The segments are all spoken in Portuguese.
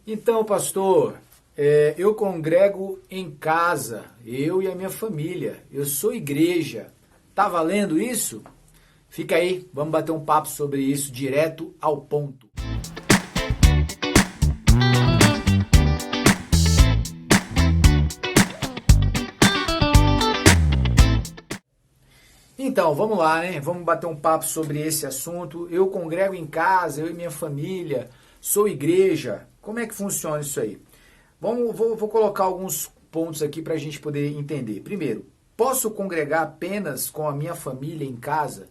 Então, pastor, eu congrego em casa, eu e a minha família. Eu sou igreja. Tá valendo isso? Fica aí, vamos bater um papo sobre isso direto ao ponto. Então, vamos lá, né? Vamos bater um papo sobre esse assunto. Eu congrego em casa, eu e minha família, sou igreja. Como é que funciona isso aí? Vou colocar alguns pontos aqui para a gente poder entender. Primeiro, posso congregar apenas com a minha família em casa?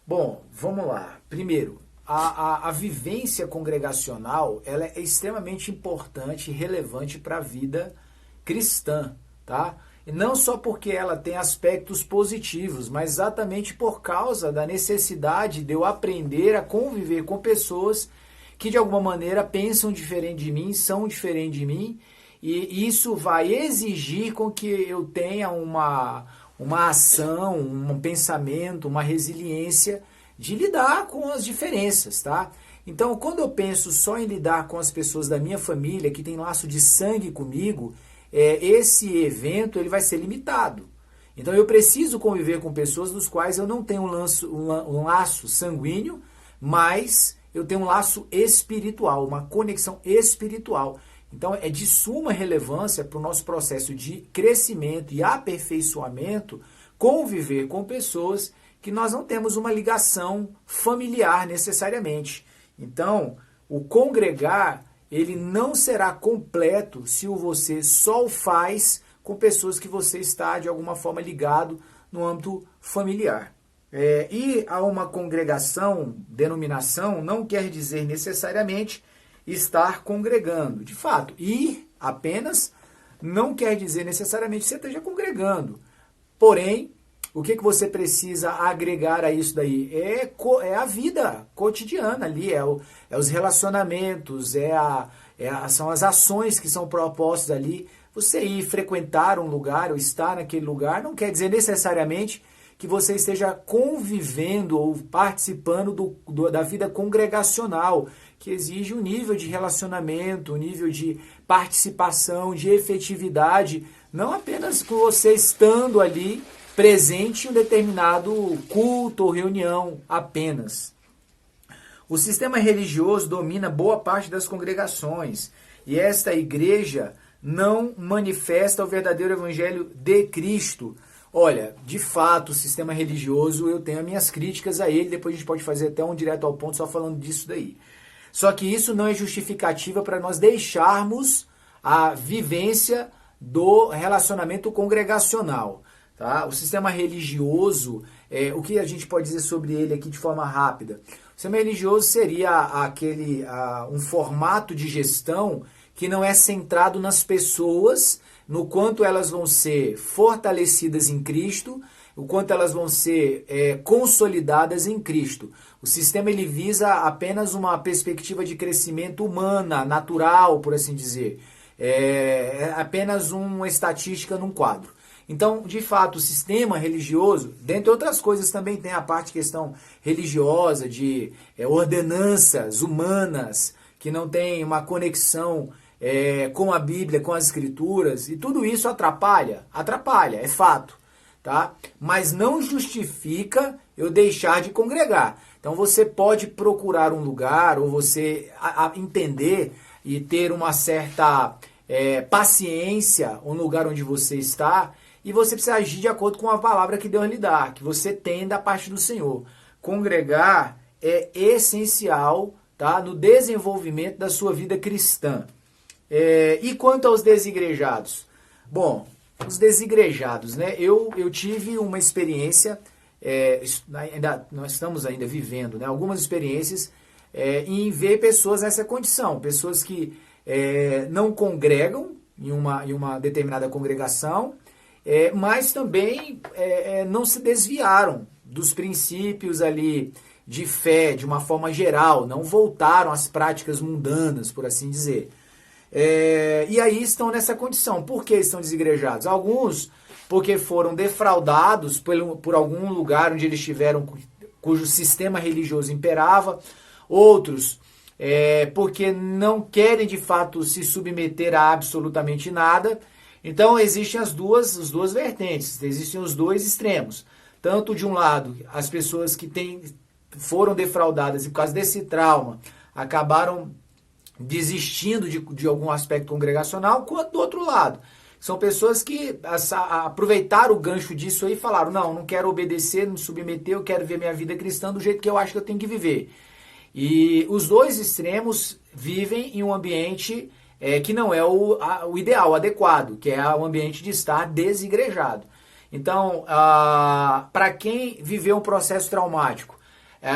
Bom, vamos lá. Primeiro, a vivência congregacional ela é extremamente importante e relevante para a vida cristã, tá? E não só porque ela tem aspectos positivos, mas exatamente por causa da necessidade de eu aprender a conviver com pessoas que de alguma maneira pensam diferente de mim, são diferentes de mim, e isso vai exigir com que eu tenha uma ação, um pensamento, uma resiliência de lidar com as diferenças, tá? Então, quando eu penso só em lidar com as pessoas da minha família, que tem laço de sangue comigo, esse evento ele vai ser limitado. Então, eu preciso conviver com pessoas dos quais eu não tenho um laço sanguíneo, mas eu tenho um laço espiritual, uma conexão espiritual. Então, é de suma relevância para o nosso processo de crescimento e aperfeiçoamento conviver com pessoas que nós não temos uma ligação familiar necessariamente. Então, o congregar, ele não será completo se você só o faz com pessoas que você está de alguma forma ligado no âmbito familiar. Ir a uma congregação, denominação, não quer dizer necessariamente estar congregando. De fato, ir apenas não quer dizer necessariamente que você esteja congregando. Porém, o que você precisa agregar a isso daí? É a vida cotidiana ali, os relacionamentos, são as ações que são propostas ali. Você ir frequentar um lugar ou estar naquele lugar não quer dizer necessariamente que você esteja convivendo ou participando da vida congregacional, que exige um nível de relacionamento, um nível de participação, de efetividade, não apenas com você estando ali presente em um determinado culto ou reunião apenas. O sistema religioso domina boa parte das congregações e esta igreja não manifesta o verdadeiro evangelho de Cristo. Olha, de fato, o sistema religioso, eu tenho as minhas críticas a ele, depois a gente pode fazer até um direto ao ponto só falando disso daí. Só que isso não é justificativa para nós deixarmos a vivência do relacionamento congregacional. Tá? O sistema religioso, o que a gente pode dizer sobre ele aqui de forma rápida? O sistema religioso seria um formato de gestão que não é centrado nas pessoas, no quanto elas vão ser fortalecidas em Cristo, o quanto elas vão ser consolidadas em Cristo. O sistema ele visa apenas uma perspectiva de crescimento humana, natural, por assim dizer. É apenas uma estatística num quadro. Então, de fato, o sistema religioso, dentre outras coisas, também tem a parte questão religiosa, de ordenanças humanas, que não tem uma conexão com a Bíblia, com as Escrituras, e tudo isso atrapalha, é fato, tá? Mas não justifica eu deixar de congregar. Então você pode procurar um lugar, ou você entender e ter uma certa paciência no lugar onde você está, e você precisa agir de acordo com a palavra que Deus lhe dá, que você tem da parte do Senhor. Congregar é essencial, tá, no desenvolvimento da sua vida cristã. E quanto aos desigrejados? Bom, os desigrejados, né? Eu tive uma experiência, nós estamos ainda vivendo, né, algumas experiências em ver pessoas nessa condição, pessoas que não congregam em uma determinada congregação, mas também não se desviaram dos princípios ali de fé de uma forma geral, não voltaram às práticas mundanas, por assim dizer. E aí estão nessa condição. Por que estão desigrejados? Alguns porque foram defraudados por algum lugar onde eles estiveram, cujo sistema religioso imperava. Outros porque não querem de fato se submeter a absolutamente nada. Então existem as duas vertentes, existem os dois extremos. Tanto de um lado, as pessoas que foram defraudadas e por causa desse trauma acabaram desistindo de algum aspecto congregacional, quanto do outro lado. São pessoas que aproveitaram o gancho disso aí e falaram, não quero obedecer, não me submeter, eu quero ver minha vida cristã do jeito que eu acho que eu tenho que viver. E os dois extremos vivem em um ambiente que não é o ideal, o adequado, que é o ambiente de estar desigrejado. Então, para quem viveu um processo traumático,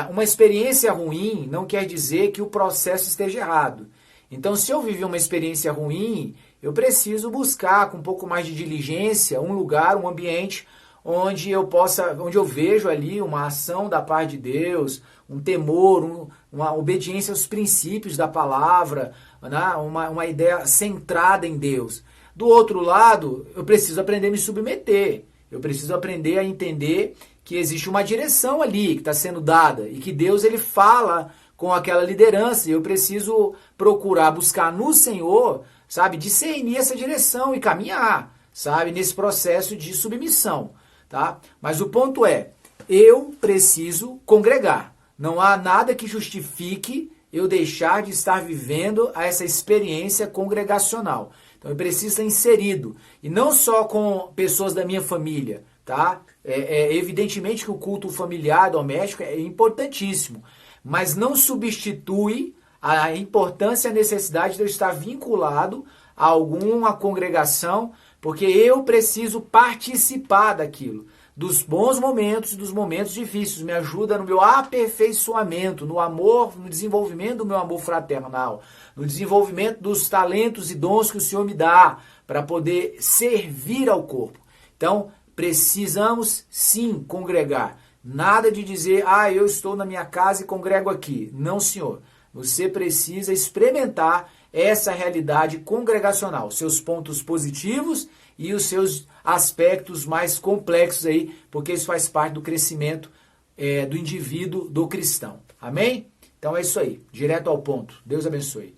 uma experiência ruim não quer dizer que o processo esteja errado. Então, se eu vivi uma experiência ruim, eu preciso buscar com um pouco mais de diligência um lugar, um ambiente onde eu vejo ali uma ação da parte de Deus, um temor, uma obediência aos princípios da palavra, né? uma ideia centrada em Deus. Do outro lado, eu preciso aprender a me submeter. Eu preciso aprender a entender que existe uma direção ali que está sendo dada e que Deus ele fala com aquela liderança. E eu preciso procurar buscar no Senhor, sabe, discernir essa direção e caminhar, sabe, nesse processo de submissão, tá? Mas o ponto é, eu preciso congregar. Não há nada que justifique eu deixar de estar vivendo essa experiência congregacional. Então eu preciso estar inserido. E não só com pessoas da minha família, tá? Evidentemente que o culto familiar, doméstico é importantíssimo. Mas não substitui a importância e a necessidade de eu estar vinculado a alguma congregação, porque eu preciso participar daquilo. Dos bons momentos e dos momentos difíceis. Me ajuda no meu aperfeiçoamento, no amor, no desenvolvimento do meu amor fraternal, no desenvolvimento dos talentos e dons que o Senhor me dá para poder servir ao corpo. Então, precisamos sim congregar. Nada de dizer, eu estou na minha casa e congrego aqui. Não, senhor. Você precisa experimentar essa realidade congregacional, seus pontos positivos e os seus aspectos mais complexos aí, porque isso faz parte do crescimento do indivíduo, do cristão. Amém? Então é isso aí, direto ao ponto. Deus abençoe.